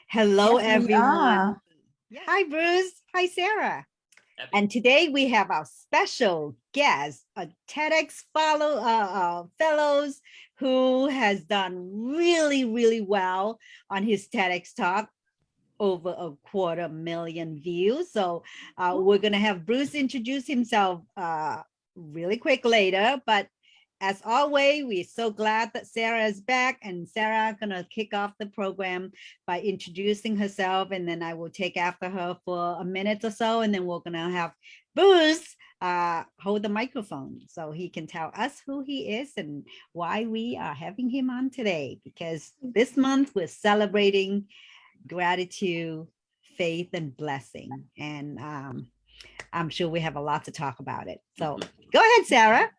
Hello, Yes, we everyone. are. Hi, Bruce. Hi, Sarah. And today we have our special guest, a TEDx fellows who has done really, really well on his TEDx talk, over 250,000 views. So we're going to have Bruce introduce himself really quick later. But as always, we're so glad that Sarah is back, and Sarah gonna kick off the program by introducing herself, and then I will take after her for a minute or so, and then we're gonna have Bruce hold the microphone so he can tell us who he is and why we are having him on today, because this month we're celebrating gratitude, faith, and blessing. And I'm sure we have a lot to talk about it. So go ahead, Sarah.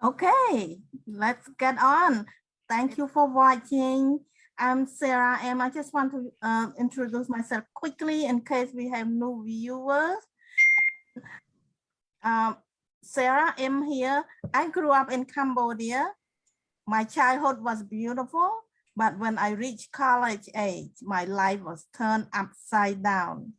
Okay, let's get on. Thank you for watching. I'm Sarah, and I just want to introduce myself quickly in case we have new viewers. Sarah M here. I grew up in Cambodia. My childhood was beautiful, but when I reached college age, my life was turned upside down.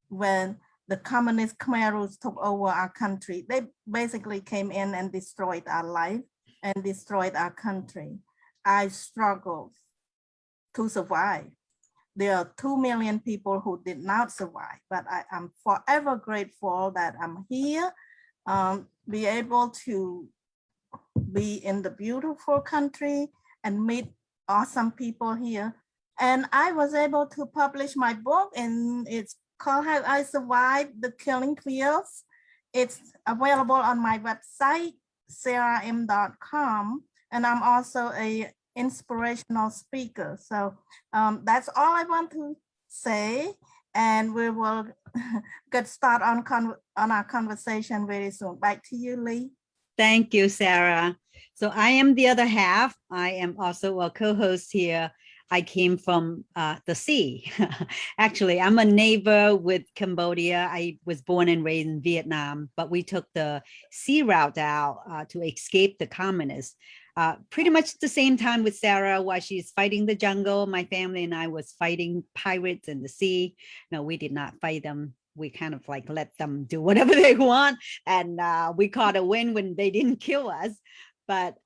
When the communist Khmer Rouge took over our country, they basically came in and destroyed our life and destroyed our country. I struggled to survive. There are 2 million people who did not survive, but I am forever grateful that I'm here, be able to be in the beautiful country and meet awesome people here. And I was able to publish my book, and it's called How I Survived the Killing Fields. It's available on my website, sarahim.com. And I'm also a inspirational speaker. So that's all I want to say. And we will get started on our conversation very soon. Back to you, Lee. Thank you, Sarah. So I am the other half. I am also a co-host here. I came from the sea. Actually, I'm a neighbor with Cambodia. I was born and raised in Vietnam, but we took the sea route out to escape the communists. Pretty much the same time with Sarah, while she's fighting the jungle, my family and I was fighting pirates in the sea. No, we did not fight them. We kind of like let them do whatever they want. And we caught a win when they didn't kill us. But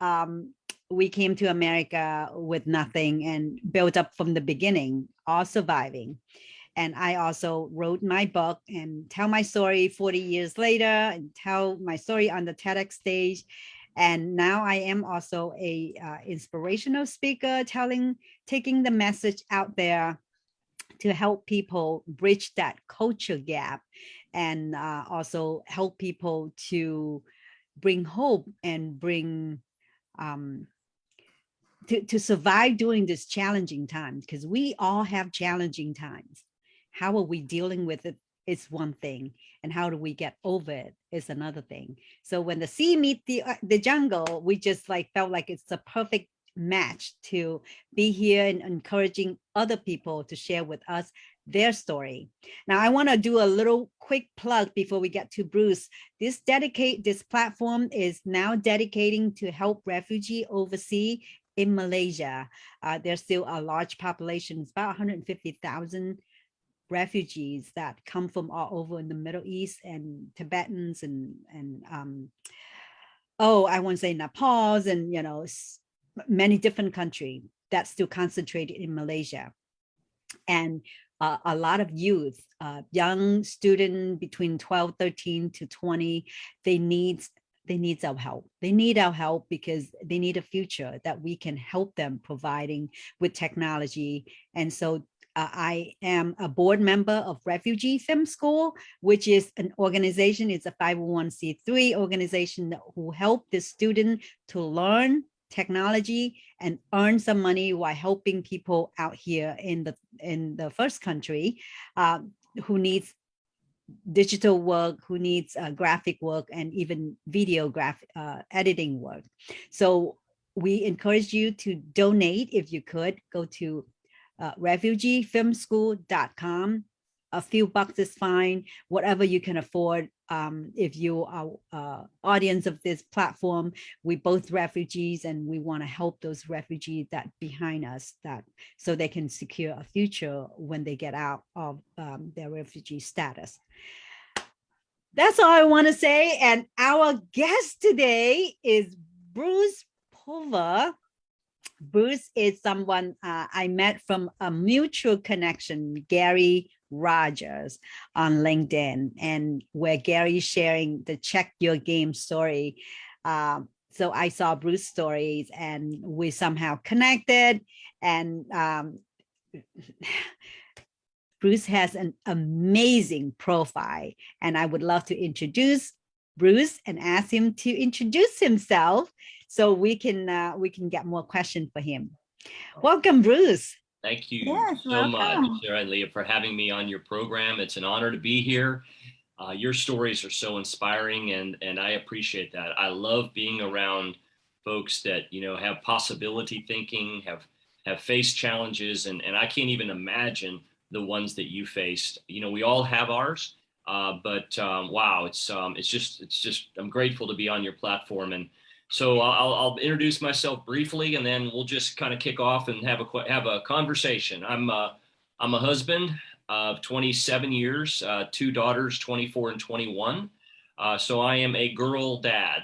we came to America with nothing and built up from the beginning, all surviving. And I also wrote my book and tell my story 40 years later and tell my story on the TEDx stage. And now I am also a inspirational speaker, taking the message out there to help people bridge that culture gap, and also help people to bring hope and bring to survive during this challenging time, because we all have challenging times. How are we dealing with it is one thing, and how do we get over it is another thing. So when the sea meet the jungle, we just like felt like it's a perfect match to be here and encouraging other people to share with us their story. Now, I want to do a little quick plug before we get to Bruce. This platform is now dedicating to help refugee overseas in Malaysia. There's still a large population. It's about 150,000 refugees that come from all over in the Middle East, and Tibetans and I want to say Nepal's, and many different countries that's still concentrated in Malaysia. And a lot of youth, young student between 12, 13 to 20, they need our help. They need our help because they need a future that we can help them providing with technology. And so I am a board member of Refugee Film School, which is an organization. It's a 501c3 organization who help the student to learn technology and earn some money while helping people out here in the first country who needs digital work, who needs graphic work, and even video editing work. So we encourage you to donate if you could. Go to refugeefilmschool.com. a few bucks is fine, whatever you can afford. If you are audience of this platform, we both refugees and we want to help those refugees that behind us, that so they can secure a future when they get out of their refugee status. That's all I want to say. And our guest today is Bruce Pulver. Bruce is someone I met from a mutual connection, Gary Rogers, on LinkedIn, and where Gary's sharing the Check Your Game story. So I saw Bruce's stories and we somehow connected. And Bruce has an amazing profile, and I would love to introduce Bruce and ask him to introduce himself so we can get more questions for him. Welcome, Bruce. Thank you Yes, so much, welcome. Sarah and Leah, for having me on your program. It's an honor to be here. Your stories are so inspiring, and I appreciate that. I love being around folks that, you know, have possibility thinking, have faced challenges, and I can't even imagine the ones that you faced. You know, we all have ours, but wow, it's just I'm grateful to be on your platform. And so I'll introduce myself briefly, and then we'll just kind of kick off and have a conversation. I'm a husband of 27 years, two daughters, 24 and 21. So I am a girl dad.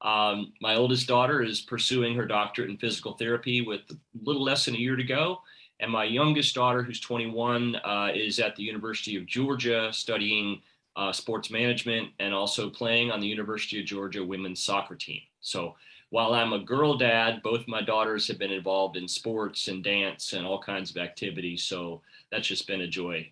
My oldest daughter is pursuing her doctorate in physical therapy with a little less than a year to go. And my youngest daughter, who's 21, is at the University of Georgia studying sports management and also playing on the University of Georgia women's soccer team. So while I'm a girl dad, both my daughters have been involved in sports and dance and all kinds of activities. So that's just been a joy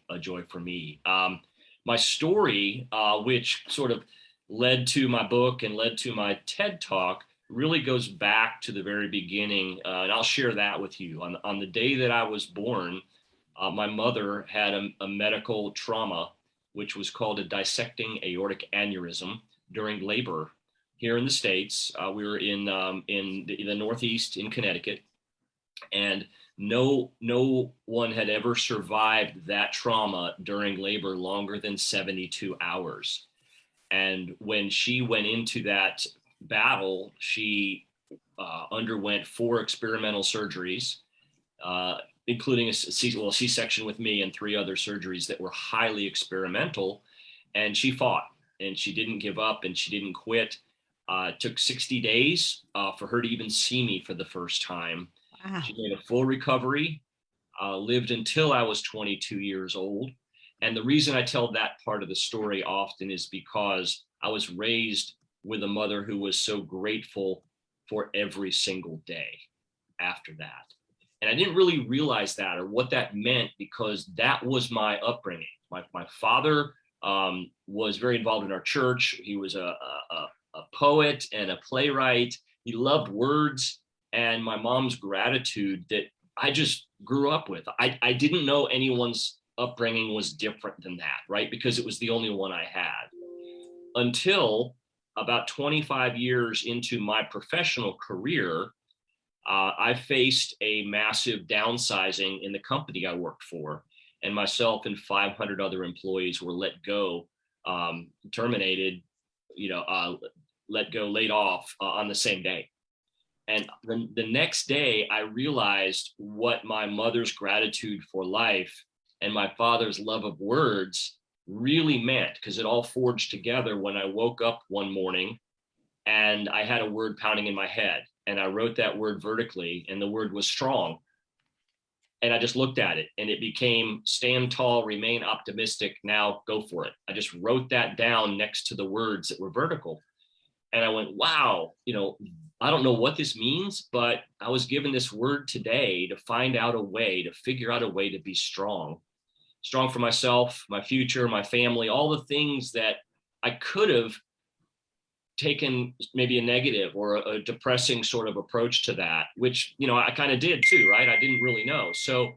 for me. My story, which sort of led to my book and led to my TED Talk, really goes back to the very beginning. And I'll share that with you. On the day that I was born, my mother had a medical trauma, which was called a dissecting aortic aneurysm during labor here in the States. We were in the Northeast in Connecticut, and no one had ever survived that trauma during labor longer than 72 hours. And when she went into that battle, she underwent 4 experimental surgeries, including a C-section with me and 3 other surgeries that were highly experimental. And she fought, and she didn't give up, and she didn't quit. It took 60 days for her to even see me for the first time. Wow. She made a full recovery, lived until I was 22 years old. And the reason I tell that part of the story often is because I was raised with a mother who was so grateful for every single day after that. And I didn't really realize that or what that meant, because that was my upbringing. My father was very involved in our church. He was a poet and a playwright. He loved words, and my mom's gratitude that I just grew up with. I didn't know anyone's upbringing was different than that, right? Because it was the only one I had, until about 25 years into my professional career. I faced a massive downsizing in the company I worked for, and myself and 500 other employees were let go, terminated, laid off on the same day. And the next day, I realized what my mother's gratitude for life and my father's love of words really meant, because it all forged together when I woke up one morning and I had a word pounding in my head, and I wrote that word vertically, and the word was strong. And I just looked at it, and it became stand tall, remain optimistic, now go for it. I just wrote that down next to the words that were vertical. And I went, wow, I don't know what this means, but I was given this word today to find out a way, to figure out a way to be strong for myself, my future, my family, all the things that I could have taken maybe a negative or a depressing sort of approach to that, which, I kind of did too, right? I didn't really know. So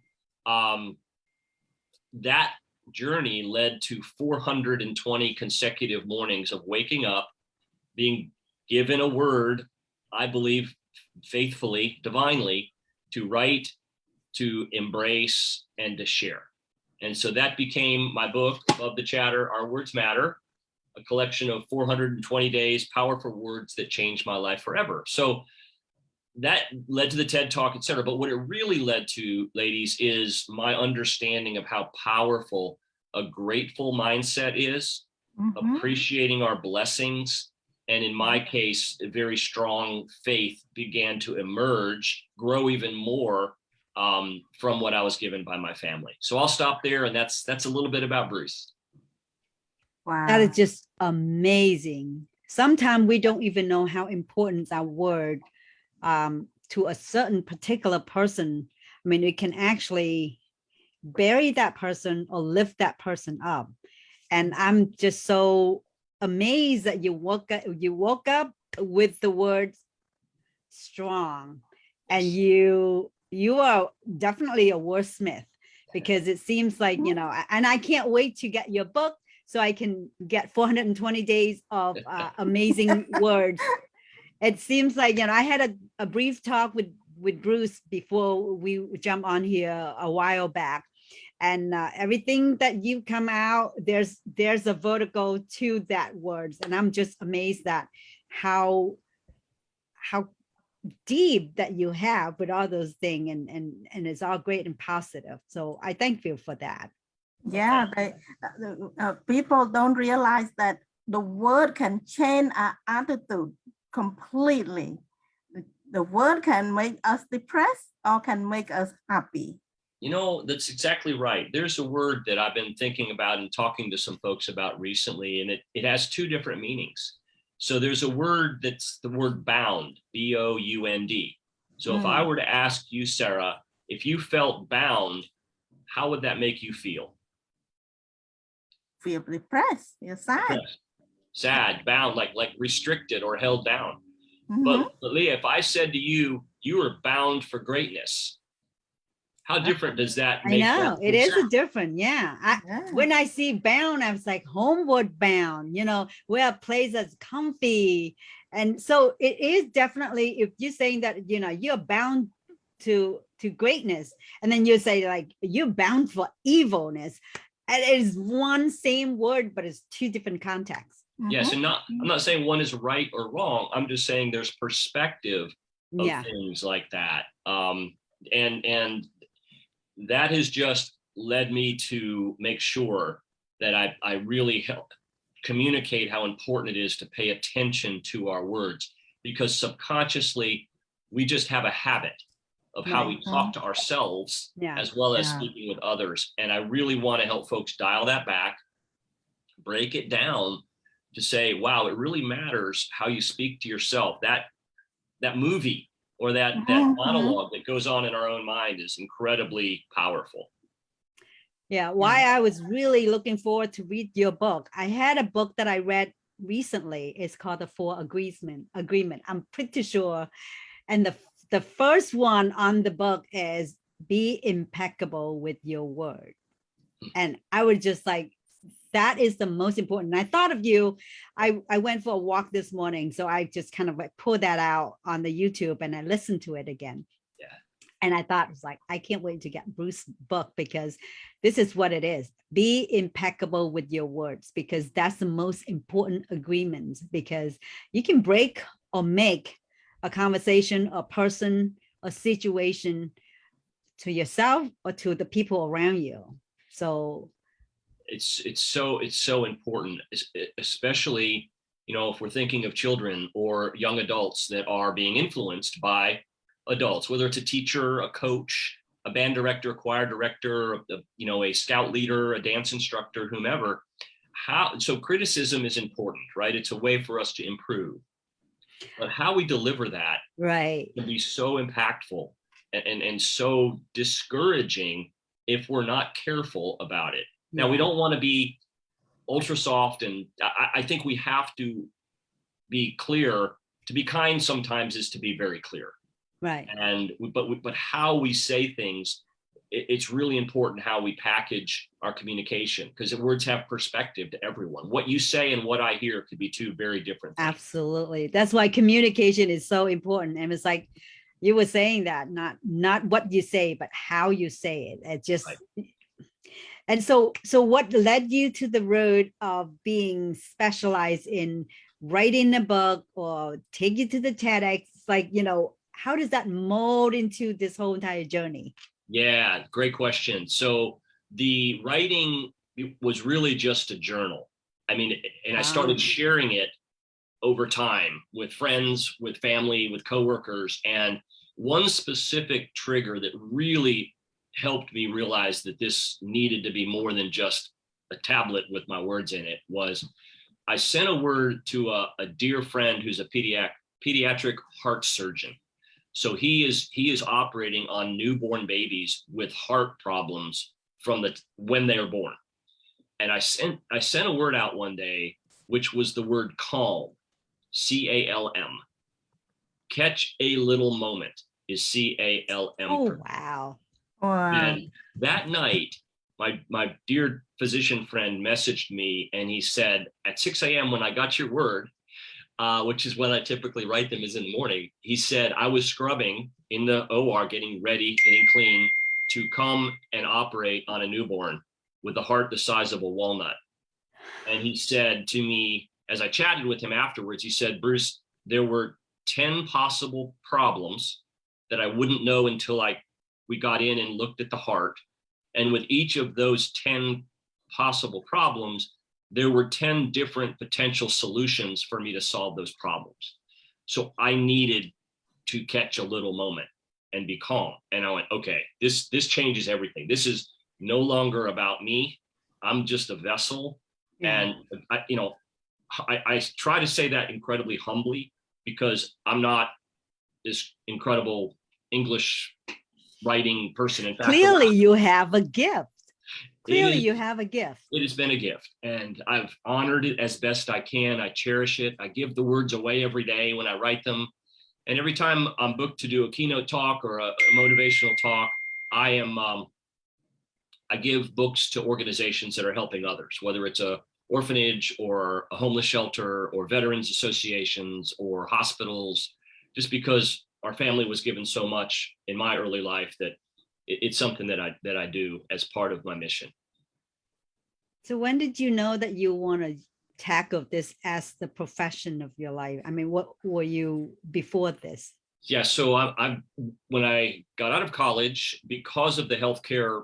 that journey led to 420 consecutive mornings of waking up, being given a word, I believe faithfully, divinely, to write, to embrace, and to share. And so that became my book, Above the Chatter, Our Words Matter, a collection of 420 days, powerful words that changed my life forever. So that led to the TED Talk, et cetera. But what it really led to, ladies, is my understanding of how powerful a grateful mindset is, appreciating our blessings. And in my case, a very strong faith began to emerge, grow even more from what I was given by my family. So I'll stop there. And that's a little bit about Bruce. Wow. That is just amazing. Sometimes we don't even know how important our word to a certain particular person. I mean, it can actually bury that person or lift that person up. And I'm just so amazed that you woke up with the word strong, and you are definitely a wordsmith, because it seems like, you know, and I can't wait to get your book so I can get 420 days of amazing words. It seems like, you know, I had a brief talk with Bruce before we jump on here a while back, and everything that you come out, there's a vertical to that words, and I'm just amazed at how deep that you have with all those things, and it's all great and positive. So I thank you for that. Yeah, people don't realize that the word can change our attitude completely. The word can make us depressed or can make us happy. You know, that's exactly right. There's a word that I've been thinking about and talking to some folks about recently, and it has two different meanings. So there's a word that's the word bound, B-O-U-N-D. So if I were to ask you, Sarah, if you felt bound, how would that make you feel? Feel depressed, you're sad. Depressed. Sad, bound, like restricted or held down. But Leah, if I said to you, you are bound for greatness, how different does that make? I know it is a different, yeah. When I see bound, I was like homeward bound, you know, where a place that's comfy. And so it is definitely, if you're saying that, you know, you're bound to greatness, and then you say like you're bound for evilness, and it is one same word, but it's two different contexts. Yes, and I'm not saying one is right or wrong. I'm just saying there's perspective of things like that. And that has just led me to make sure that I really help communicate how important it is to pay attention to our words, because subconsciously we just have a habit of how we talk to ourselves as well as speaking with others. And I really want to help folks dial that back, break it down to say, wow, it really matters how you speak to yourself. That movie or that monologue that goes on in our own mind is incredibly powerful. Yeah, why I was really looking forward to read your book. I had a book that I read recently. It's called The Four Agreement. I'm pretty sure. And the first one on the book is be impeccable with your word. And I was just like, that is the most important. And I thought of you. I went for a walk this morning, so I just kind of like pulled that out on the YouTube and I listened to it again. Yeah. And I thought, it was like, I can't wait to get Bruce's book, because this is what it is. Be impeccable with your words, because that's the most important agreement, because you can break or make a conversation, a person, a situation to yourself or to the people around you. So it's so important, especially, you know, if we're thinking of children or young adults that are being influenced by adults, whether it's a teacher, a coach, a band director, choir director, you know, a scout leader, a dance instructor, whomever. So criticism is important, right? It's a way for us to improve. But how we deliver that can be so impactful and so discouraging if we're not careful about it. Now, we don't want to be ultra soft, and I think we have to be clear. To be kind sometimes is to be very clear. Right. But how we say things, it's really important how we package our communication, because the words have perspective to everyone. What you say and what I hear could be two very different things. Absolutely. That's why communication is so important. And it's like you were saying that, not what you say, but how you say it. It just, And so what led you to the road of being specialized in writing a book or take you to the TEDx? Like, how does that mold into this whole entire journey? Yeah, great question. So the writing was really just a journal. I mean, and I started sharing it over time with friends, with family, with coworkers. And one specific trigger that really helped me realize that this needed to be more than just a tablet with my words in it was I sent a word to a dear friend who's a pediatric heart surgeon. So he is operating on newborn babies with heart problems from when they are born. And I sent a word out one day, which was the word calm, CALM. Catch a little moment is CALM. Oh, wow. Wow. And that night, my dear physician friend messaged me and he said, at 6 a.m. when I got your word, which is when I typically write them is in the morning, he said, I was scrubbing in the OR, getting ready, getting clean to come and operate on a newborn with a heart the size of a walnut. And he said to me, as I chatted with him afterwards, he said, Bruce, there were 10 possible problems that I wouldn't know until we got in and looked at the heart. And with each of those 10 possible problems, there were 10 different potential solutions for me to solve those problems. So I needed to catch a little moment and be calm. And I went, okay, this changes everything. This is no longer about me. I'm just a vessel. Yeah. And I try to say that incredibly humbly because I'm not this incredible English writing person. In fact, Clearly you have a gift. Clearly is- you have a gift. it has been a gift and I've honored it as best I can. I cherish it. I give the words away every day when I write them. And every time I'm booked to do a keynote talk or a motivational talk, I give books to organizations that are helping others, whether it's a orphanage or a homeless shelter or veterans associations or hospitals, just because our family was given so much in my early life that it's something that I do as part of my mission. So when did you know that you want to tackle this as the profession of your life? I mean, what were you before this? Yeah, so when I got out of college, because of the healthcare,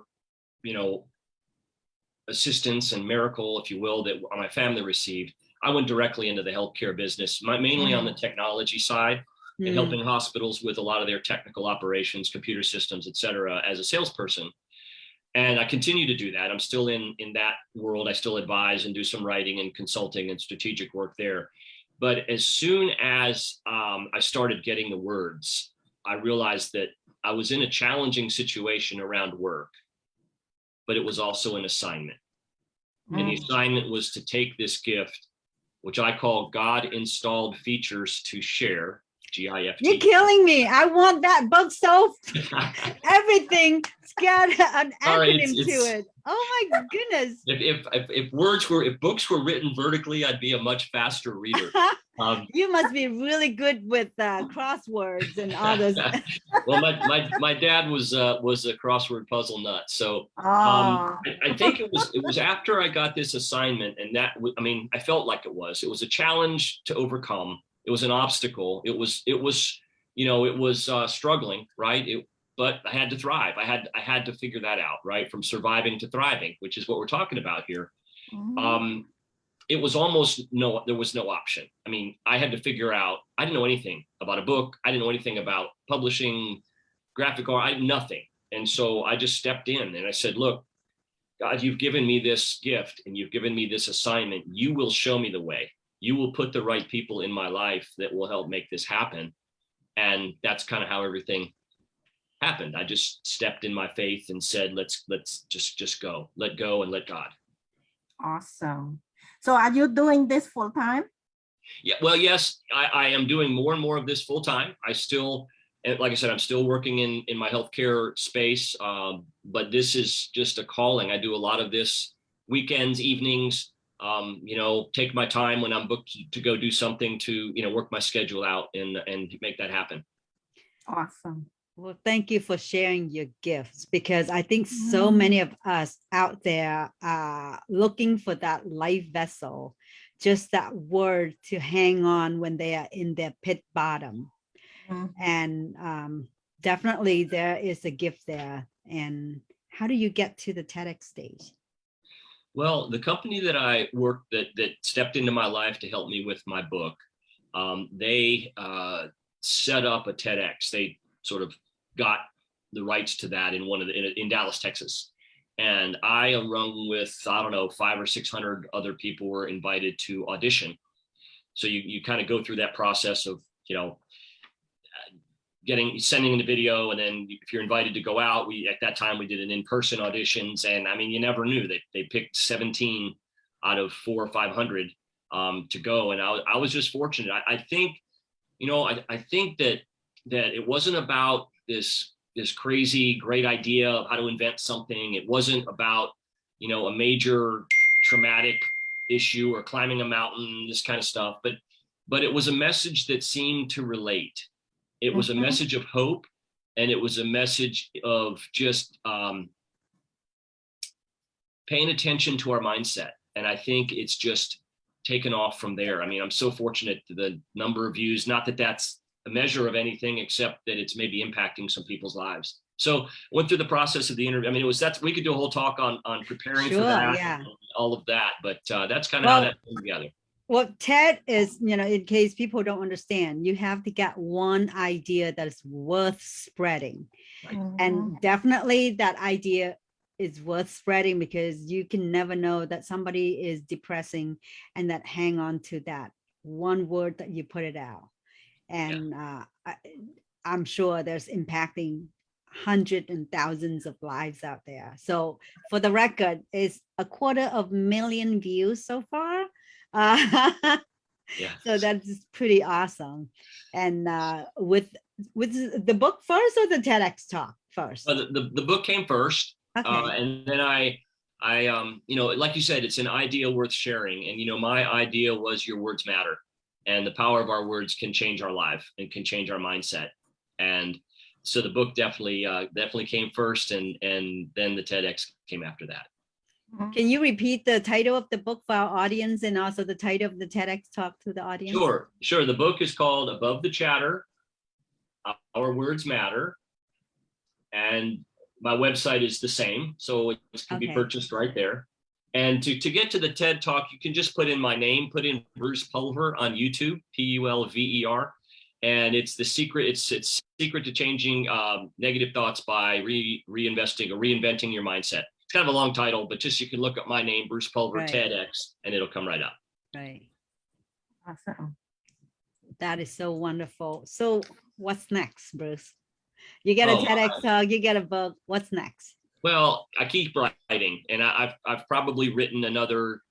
assistance and miracle, if you will, that my family received, I went directly into the healthcare business, mainly on the technology side and helping hospitals with a lot of their technical operations, computer systems, et cetera, as a salesperson. And I continue to do that. I'm still in that world. I still advise and do some writing and consulting and strategic work there. But as soon as I started getting the words, I realized that I was in a challenging situation around work, but it was also an assignment. And the assignment was to take this gift, which I call God installed features to share, GIFT. You're killing me. I want that book so everything's got an acronym to it. Oh my goodness. If books were written vertically, I'd be a much faster reader. You must be really good with crosswords and others. Well, my dad was a crossword puzzle nut. So I think it was after I got this assignment, and I felt like it was a challenge to overcome. It was an obstacle. It was struggling, right? But I had to thrive. I had to figure that out, right? From surviving to thriving, which is what we're talking about here. It was there was no option. I mean, I had to figure out, I didn't know anything about a book. I didn't know anything about publishing, graphic art, nothing. And so I just stepped in and I said, look, God, you've given me this gift and you've given me this assignment. You will show me the way. You will put the right people in my life that will help make this happen. And that's kind of how everything happened. I just stepped in my faith and said, let's just go, let go and let God. Awesome. So are you doing this full time? Yeah, well, yes, I am doing more and more of this full time. I still, like I said, I'm still working in my healthcare space, but this is just a calling. I do a lot of this weekends, evenings, take my time when I'm booked to go do something to, work my schedule out and make that happen. Awesome. Well, thank you for sharing your gifts, because I think so many of us out there are looking for that life vessel, just that word to hang on when they are in their pit bottom. And definitely there is a gift there. And how do you get to the TEDx stage? Well, the company that I worked that stepped into my life to help me with my book, they set up a TEDx. They sort of got the rights to that in Dallas, Texas. And I, along with, I don't know, 500 or 600 other people, were invited to audition. So you kind of go through that process of, you know, sending in the video, and then if you're invited to go out, at that time we did an in-person auditions, and I mean, you never knew. They picked 17 out of 400 or 500 to go, and I was just fortunate. I think, you know, I think that it wasn't about this crazy great idea of how to invent something. It wasn't about, you know, a major traumatic issue or climbing a mountain, this kind of stuff, but it was a message that seemed to relate. It was a message of hope, and it was a message of just paying attention to our mindset. And I think it's just taken off from there. I mean, I'm so fortunate to the number of views, not that that's a measure of anything, except that it's maybe impacting some people's lives. So went through the process of the interview. I mean, we could do a whole talk on preparing for that, Yeah. and all of that, but that's kind of how that came together. Well, TED is, you know, in case people don't understand, you have to get one idea that is worth spreading. Right. And definitely that idea is worth spreading, because you can never know that somebody is depressing and that hang on to that one word that you put it out. And I'm sure there's impacting hundreds and thousands of lives out there. So for the record, it's 250,000 views so far. So that's pretty awesome. And with the book first or the TEDx talk first? Well, the book came first. Okay. And then I you know, like you said, it's an idea worth sharing. And, you know, my idea was your words matter, and the power of our words can change our life and can change our mindset. And so the book definitely came first, and then the TEDx came after that. Can you repeat the title of the book for our audience, and also the title of the TEDx talk to the audience? Sure. The book is called Above the Chatter, Our Words Matter. And my website is the same, so it can be purchased right there. And to get to the TED Talk, you can just put in my name, put in Bruce Pulver on YouTube, Pulver. And it's the secret. It's secret to changing negative thoughts by reinvesting or reinventing your mindset. It's kind of a long title, but just you can look up my name, Bruce Pulver, TEDx, and it'll come right up. Right. Awesome. That is so wonderful. So what's next, Bruce? You get a TEDx talk, you get a book. What's next? Well, I keep writing, and I've probably written another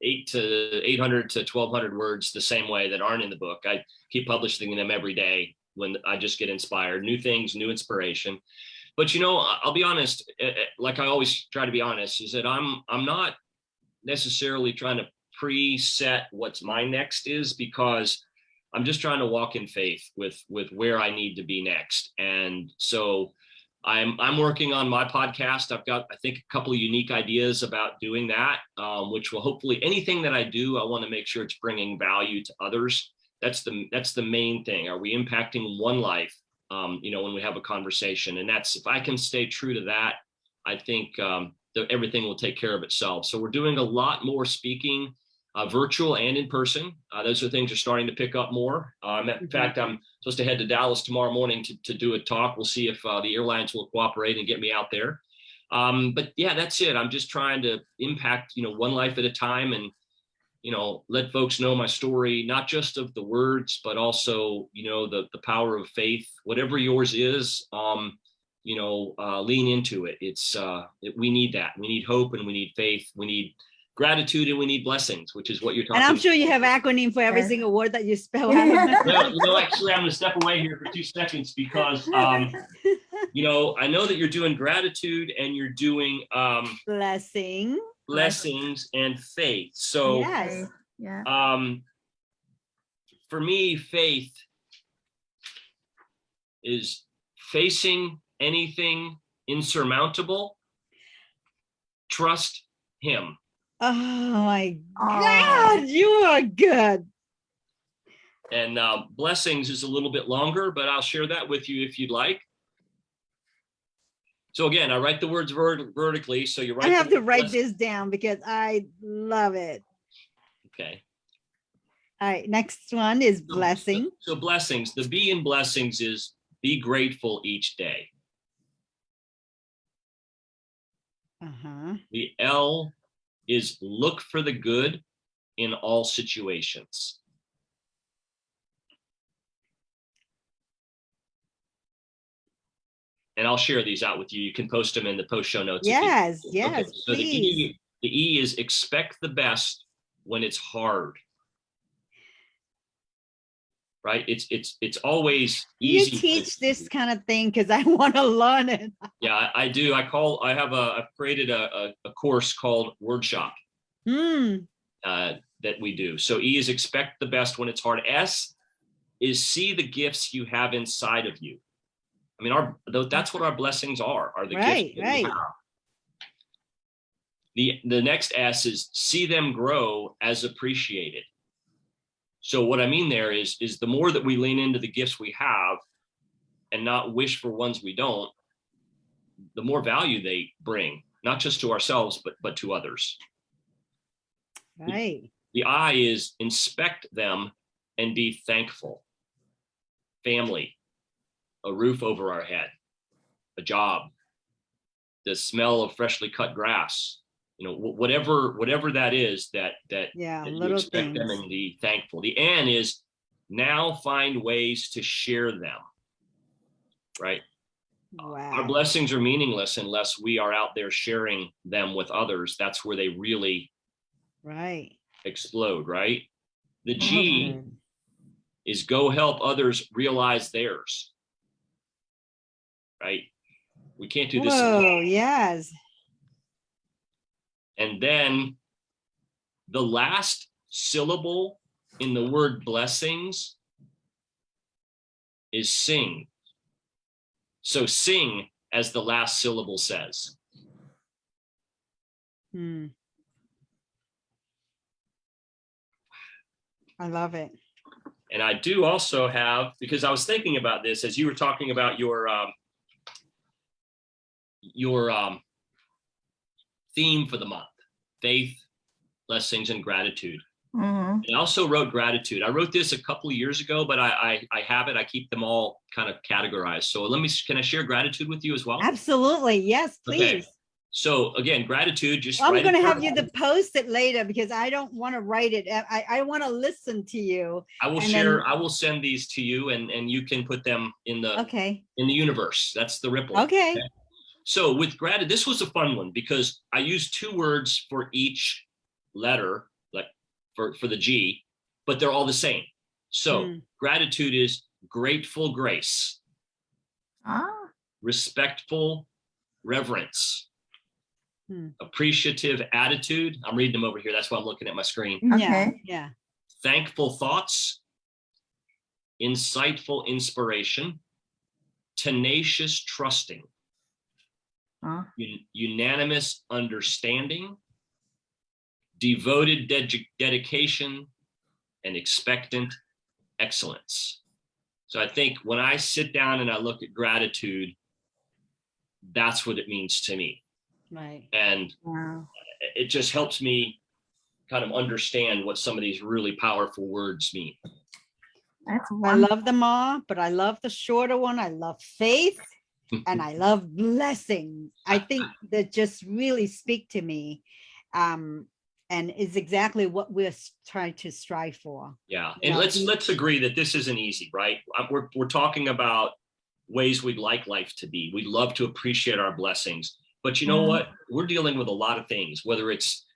800 to 1,200 words the same way that aren't in the book. I keep publishing them every day when I just get inspired, new things, new inspiration. But, you know, I'll be honest, like I always try to be honest, is that I'm not necessarily trying to preset what's my next is, because I'm just trying to walk in faith with where I need to be next. And so I'm working on my podcast. I've got, I think, a couple of unique ideas about doing that, which will hopefully, anything that I do, I want to make sure it's bringing value to others. That's the main thing. Are we impacting one life? You know, when we have a conversation, and that's, if I can stay true to that, I think everything will take care of itself. So we're doing a lot more speaking, virtual and in person. Those are things are starting to pick up more. In fact, I'm supposed to head to Dallas tomorrow morning to do a talk. We'll see if the airlines will cooperate and get me out there. But yeah, that's it. I'm just trying to impact, you know, one life at a time, and, you know, let folks know my story, not just of the words, but also, you know, the power of faith, whatever yours is, you know, lean into it. We need that. We need hope, and we need faith. We need gratitude, and we need blessings, which is what you're talking about. And I'm sure you have acronym for every single word that you spell out. Well, you know, actually, I'm going to step away here for 2 seconds, because, you know, I know that you're doing gratitude and you're doing blessings and faith. So yes. For me, faith is facing anything insurmountable, trust him. Oh my Oh. God, you are good. And blessings is a little bit longer, but I'll share that with you if you'd like. So again, I write the words vertically. So you write. I have to write this down because I love it. Okay. All right, next one is blessing. So blessings, the B in blessings is be grateful each day. Uh-huh. The L is look for the good in all situations. And I'll share these out with you. You can post them in the post show notes. Yes, yes, okay. So please. the E is expect the best when it's hard. Right? It's always easy. You teach this kind of thing because I want to learn it. Yeah, I do. I've created a course called Wordshop that we do. So E is expect the best when it's hard. S is see the gifts you have inside of you. I mean, that's what our blessings are the right, gifts that right. we have. The next S is see them grow as appreciated. So what I mean there is the more that we lean into the gifts we have and not wish for ones we don't, the more value they bring, not just to ourselves, but to others. Right. The I is inspect them and be thankful. Family, a roof over our head, a job, the smell of freshly cut grass, whatever that is that Yeah, that you little expect things. them and be thankful. The N is now find ways to share them, right? Wow. Our blessings are meaningless unless we are out there sharing them with others. That's where they really explode, right? The G is go help others realize theirs, right? We can't do this alone. Yes. And then the last syllable in the word blessings is sing. So sing as the last syllable says. I love it. And I do also have, because I was thinking about this as you were talking about your theme for the month, faith, blessings, and gratitude. And I also wrote gratitude. I wrote this a couple of years ago, but I have it. I keep them all kind of categorized. So can I share gratitude with you as well? Absolutely. Yes, please. Okay. So again, gratitude, just I'm going to have you to post it later because I don't want to write it. I want to listen to you. I will share. I will send these to you and you can put them in the universe. That's the ripple. Okay. So with gratitude, this was a fun one because I used 2 words for each letter, like for the G, but they're all the same. So gratitude is grateful grace, respectful reverence, appreciative attitude. I'm reading them over here. That's why I'm looking at my screen. Okay. Yeah. Thankful thoughts, insightful inspiration, tenacious trusting, unanimous understanding, devoted dedication, and expectant excellence. So I think when I sit down and I look at gratitude, that's what it means to me. Right. And it just helps me kind of understand what some of these really powerful words mean. I love them all, but I love the shorter one. I love faith and I love blessing. I think that just really speak to me. And is exactly what we're trying to strive for. Yeah, and let's agree that this isn't easy, right? We're talking about ways we'd like life to be. We'd love to appreciate our blessings, but you know what? We're dealing with a lot of things, whether it's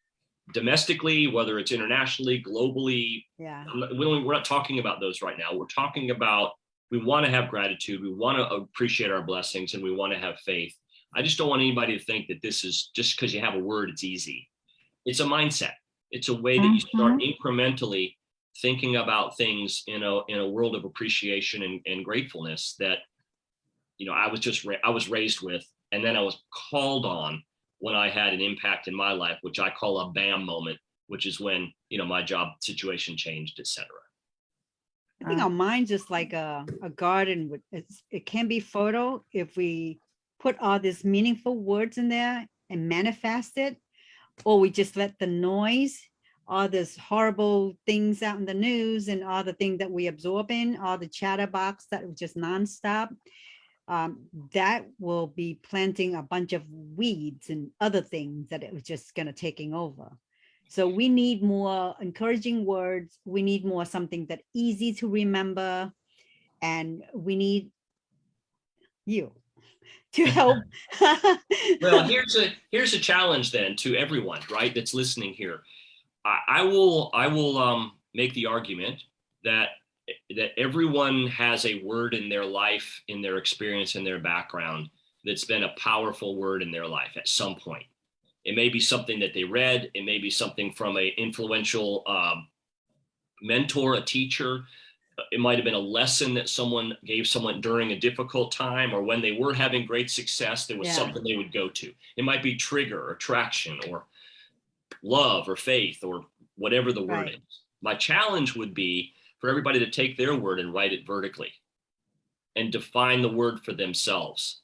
domestically, whether it's internationally, globally. Yeah, we're not talking about those right now. We're talking about we want to have gratitude, we want to appreciate our blessings, and we want to have faith. I just don't want anybody to think that this is just because you have a word, it's easy. It's a mindset. It's a way that you start incrementally thinking about things in a world of appreciation and gratefulness that I was raised with, and then I was called on when I had an impact in my life, which I call a BAM moment, which is when, my job situation changed, etc. I think our mind's just like a garden with it can be fertile if we put all these meaningful words in there and manifest it, or we just let the noise, all this horrible things out in the news and all the things that we absorb in, all the chatterbox that was just nonstop, that will be planting a bunch of weeds and other things that it was just going to taking over. So we need more encouraging words. We need more something that easy to remember. And we need you to help. Well, here's a challenge then to everyone, right, that's listening here. I will make the argument that everyone has a word in their life, in their experience, in their background that's been a powerful word in their life at some point. It may be something that they read. It may be something from an influential mentor, a teacher. It might have been a lesson that someone gave someone during a difficult time, or when they were having great success, there was something they would go to. It might be trigger or traction or love or faith or whatever the word is. My challenge would be for everybody to take their word and write it vertically and define the word for themselves.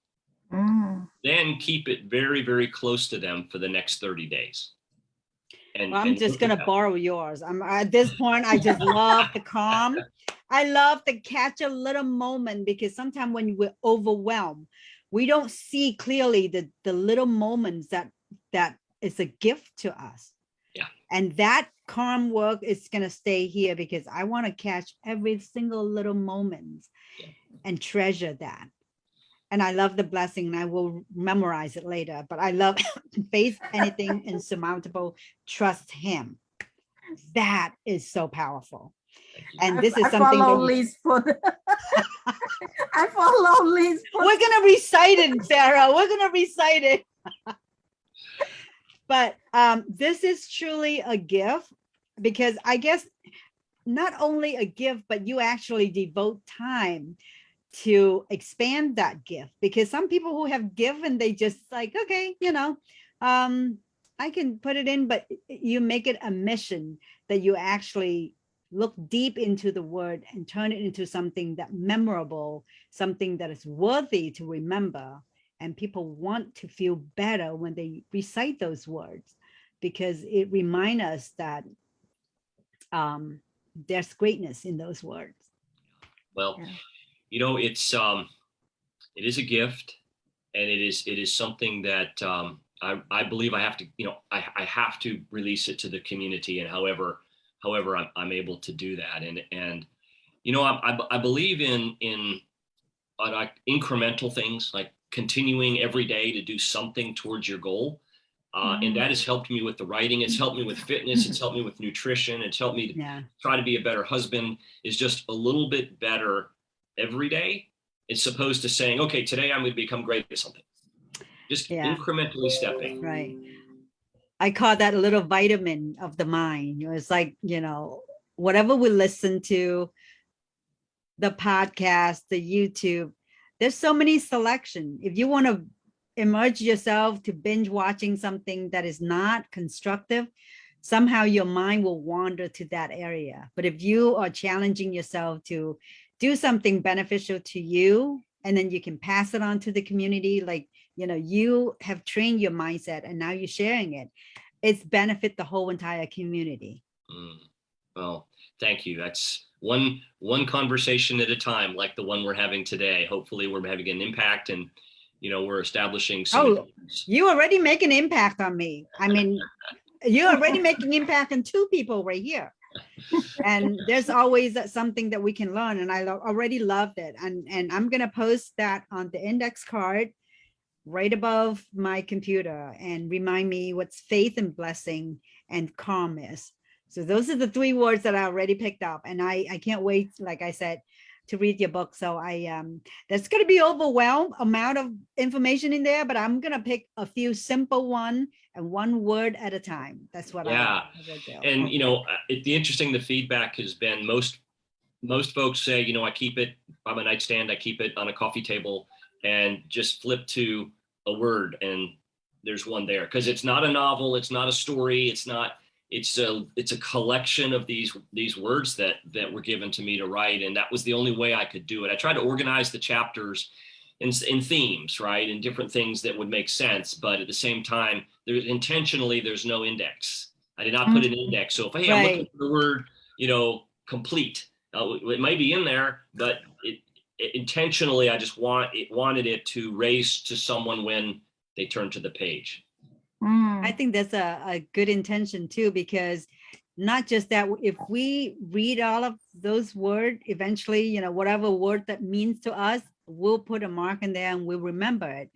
Then keep it very, very close to them for the next 30 days. And I'm just going to borrow yours. At this point, I just love the calm. I love to catch a little moment, because sometimes when we're overwhelmed, we don't see clearly the little moments that is a gift to us. Yeah. And that calm work is going to stay here, because I want to catch every single little moment and treasure that. And I love the blessing, and I will memorize it later, but I love face anything insurmountable, trust him. That is so powerful. And this is something I follow Liz. We're going to recite it, Sarah. We're going to recite it. But this is truly a gift, because I guess not only a gift, but you actually devote time to expand that gift, because some people who have given, they just like, okay, I can put it in, but you make it a mission that you actually look deep into the word and turn it into something that memorable, something that is worthy to remember. And people want to feel better when they recite those words, because it reminds us that there's greatness in those words. Well, it is a gift, and it is something that I believe I have to, I have to release it to the community, and however I'm able to do that. And I believe in like incremental things, like continuing every day to do something towards your goal. And that has helped me with the writing. It's helped me with fitness. It's helped me with nutrition. It's helped me to try to be a better husband, is just a little bit better every day. It's opposed to saying, okay, today I'm going to become great at something. Just incrementally stepping. Right. I call that a little vitamin of the mind. It's like, whatever we listen to, the podcast, the YouTube, there's so many selection. If you want to immerse yourself to binge watching something that is not constructive, somehow your mind will wander to that area. But if you are challenging yourself to do something beneficial to you, and then you can pass it on to the community, like, you have trained your mindset and now you're sharing it, it's benefit the whole entire community. Well, thank you. That's one conversation at a time, like the one we're having today. Hopefully we're having an impact, and we're establishing some. You already make an impact on me. I mean, you're already making impact on 2 people right here. And there's always something that we can learn. And I already loved it. And I'm going to post that on the index card right above my computer, and remind me what's faith and blessing and calm is. So those are the 3 words that I already picked up. And I can't wait, like I said, to read your book. So there's going to be overwhelmed amount of information in there, but I'm going to pick a few simple one and one word at a time. That's what I do. And the interesting, the feedback has been most folks say, I keep it by my nightstand, I keep it on a coffee table, and just flip to a word and there's one there, because it's not a novel, it's not a story, it's a collection of these words that were given to me to write, and that was the only way I could do it. I tried to organize the chapters in themes, right, and different things that would make sense, but at the same time, there's no index. I did not put an index. So if hey, I'm looking for the word, complete, it might be in there, but it intentionally, I just wanted it to raise to someone when they turn to the page. I think that's a good intention too, because not just that, if we read all of those words, eventually, whatever word that means to us, we'll put a mark in there and we'll remember it.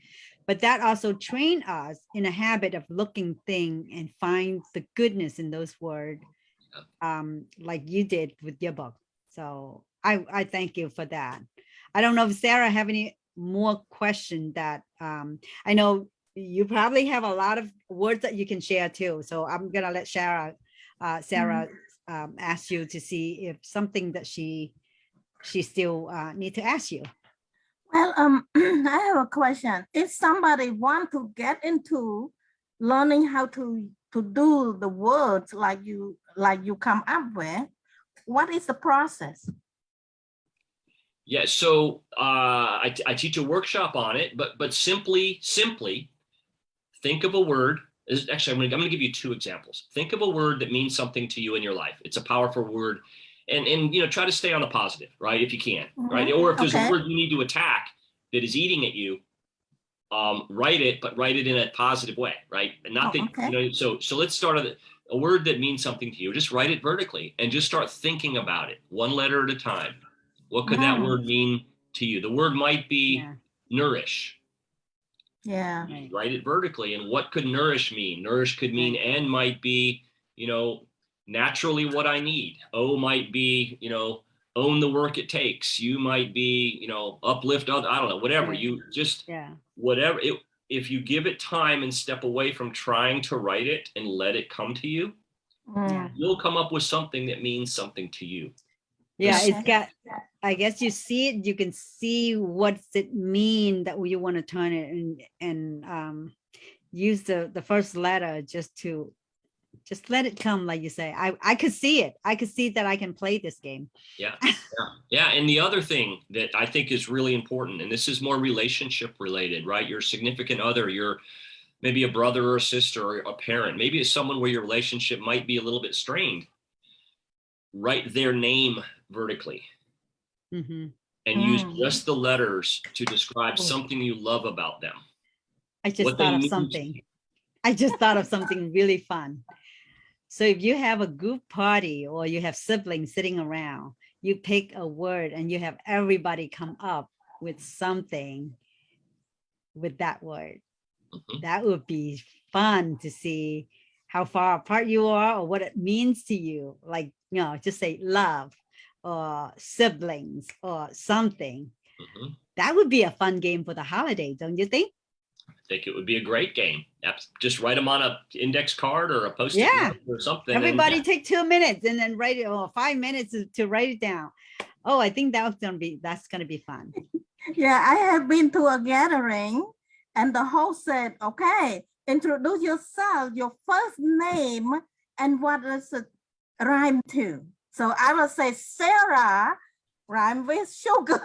But that also train us in a habit of looking thing and find the goodness in those words, like you did with your book. So I thank you for that. I don't know if Sarah have any more question that I know you probably have a lot of words that you can share too. So I'm gonna let Sarah ask you to see if something that she still need to ask you. Well, I have a question. If somebody want to get into learning how to do the words like you come up with, what is the process? Yeah, so I teach a workshop on it, but simply think of a word. Actually, I'm going to give you two examples. Think of a word that means something to you in your life. It's a powerful word, and try to stay on the positive, right? If you can, right? Or if there's a word you need to attack that is eating at you, write it, but write it in a positive way, right? And not So let's start with a word that means something to you. Just write it vertically and just start thinking about it, one letter at a time. What could that word mean to you? The word might be nourish. Yeah. Write it vertically. And what could nourish mean? Nourish could mean and might be, naturally what I need. O might be, own the work it takes. You might be, uplift other, I don't know, whatever. You just, whatever. If you give it time and step away from trying to write it and let it come to you, you'll come up with something that means something to you. Yeah, it's got, I guess you see it, you can see what's it mean that you want to turn it and use the first letter just let it come, like you say. I could see it. I could see that I can play this game. Yeah. And the other thing that I think is really important, and this is more relationship related, right? Your significant other, your maybe a brother or a sister or a parent, maybe it's someone where your relationship might be a little bit strained. Write their name vertically and use just the letters to describe something you love about them. I just thought of something. I just thought of something really fun. So if you have a group party or you have siblings sitting around, you pick a word and you have everybody come up with something with that word. That would be fun to see how far apart you are or what it means to you. Like, just say love or siblings or something. That would be a fun game for the holiday, don't you think? I think it would be a great game. Just write them on an index card or a post-it note or something. Everybody take 2 minutes and then write it, or 5 minutes to write it down. Oh, I think that's gonna be fun. Yeah, I have been to a gathering and the host said, okay, introduce yourself, your first name, and what does it rhyme to? So I will say Sarah rhyme with sugar.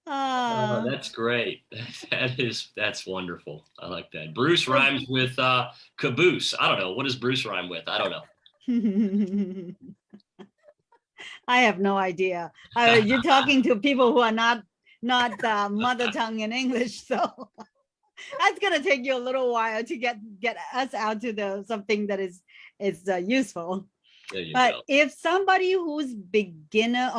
Oh, that's great. That's wonderful. I like that. Bruce rhymes with caboose. I don't know. What does Bruce rhyme with? I don't know. I have no idea. You're talking to people who are not mother tongue in English, so that's gonna take you a little while to get us out to something that is useful. But if somebody who's beginner,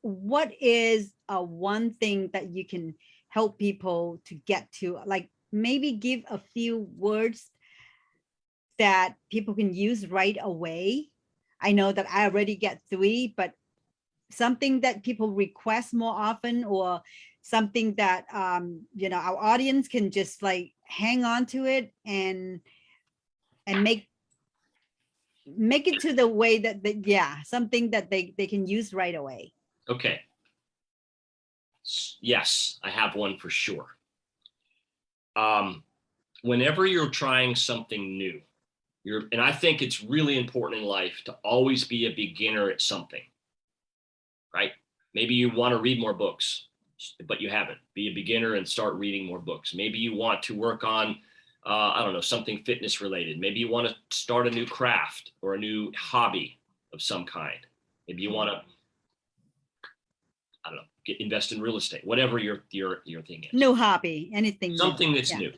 what is one thing that you can help people to get to, like maybe give a few words that people can use right away? I know that I already get 3, but something that people request more often, or something that our audience can just like hang on to it and make make it to the way that yeah, something that they can use right away. Okay. Yes, I have one for sure. Whenever you're trying something new, and I think it's really important in life to always be a beginner at something, right? Maybe you want to read more books, but you haven't. Be a beginner and start reading more books. Maybe you want to work on, I don't know, something fitness related. Maybe you want to start a new craft or a new hobby of some kind. Maybe you want to, I don't know, invest in real estate, whatever your thing is. New hobby, anything. Something new. that's Yeah. new.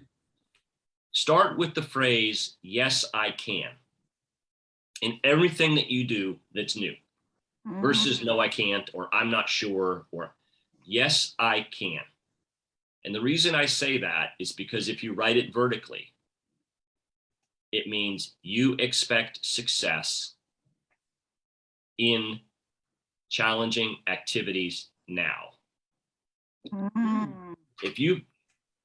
Start with the phrase, yes, I can, in everything that you do that's new, versus no, I can't, or I'm not sure, or yes, I can. And the reason I say that is because if you write it vertically, it means you expect success in challenging activities now.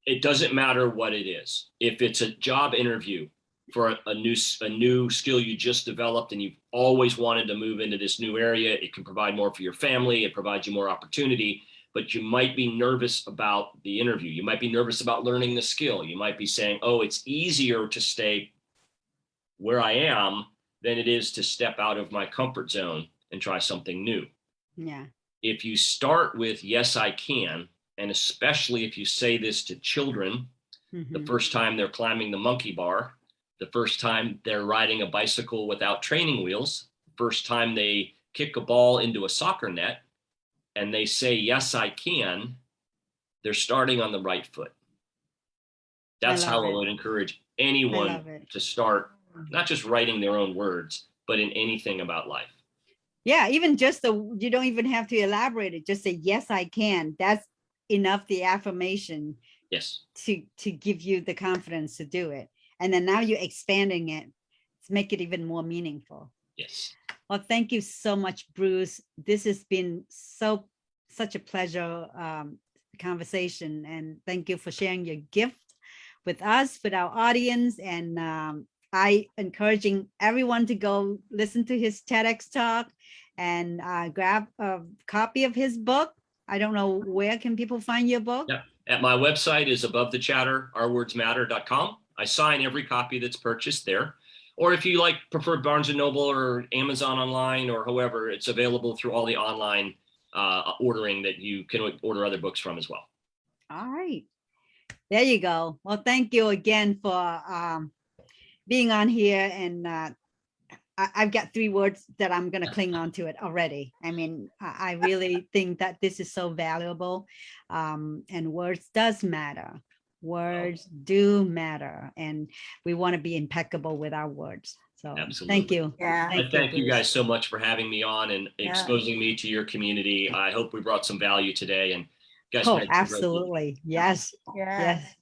It doesn't matter what it is. If it's a job interview for a new skill you just developed and you've always wanted to move into this new area, it can provide more for your family, it provides you more opportunity, but you might be nervous about the interview. You might be nervous about learning the skill. You might be saying, oh, it's easier to stay where I am than it is to step out of my comfort zone and try something new. Yeah. If you start with, yes, I can, and especially if you say this to children, the first time they're climbing the monkey bar, the first time they're riding a bicycle without training wheels, first time they kick a ball into a soccer net, and they say, yes, I can, they're starting on the right foot. That's how I would encourage anyone to start, not just writing their own words, but in anything about life. Yeah, even just you don't even have to elaborate it. Just say, yes, I can. That's enough, the affirmation. Yes. To give you the confidence to do it. And then now you're expanding it to make it even more meaningful. Yes. Well, thank you so much, Bruce. This has been such a pleasure conversation. And thank you for sharing your gift with us, with our audience. And I encouraging everyone to go listen to his TEDx talk and grab a copy of his book. I don't know, where can people find your book? Yeah. At my website is above the chatter, ourwordsmatter.com. I sign every copy that's purchased there. Or if you prefer Barnes & Noble or Amazon online or however, it's available through all the online ordering that you can order other books from as well. All right. There you go. Well, thank you again for being on here. And I've got 3 words that I'm going to cling on to it already. I mean, I really think that this is so valuable. And words does matter. Words do matter. And we want to be impeccable with our words. So absolutely. Thank you. Yeah. Thank you guys so much for having me on and exposing me to your community. I hope we brought some value today. And guys, absolutely. Yes. Yeah. Yes.